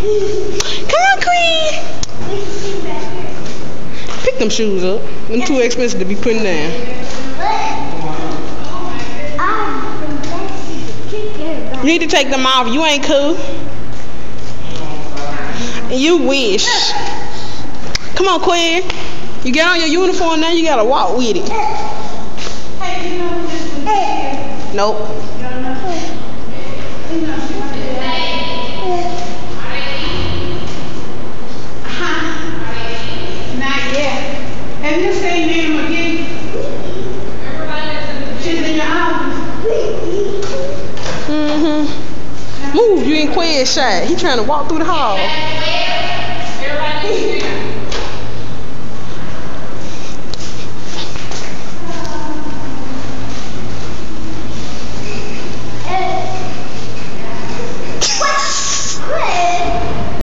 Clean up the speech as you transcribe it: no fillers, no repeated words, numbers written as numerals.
Come on, Queen. Pick them shoes up. Them too expensive to be putting down. You need to take them off. You ain't cool. You wish. Come on, Quinn. You get on your uniform now, you gotta walk with it. Nope. Not yet. Have you seen Nana McGee? She's in your office. Move, you ain't Quinn's shy. He trying to walk through the hall.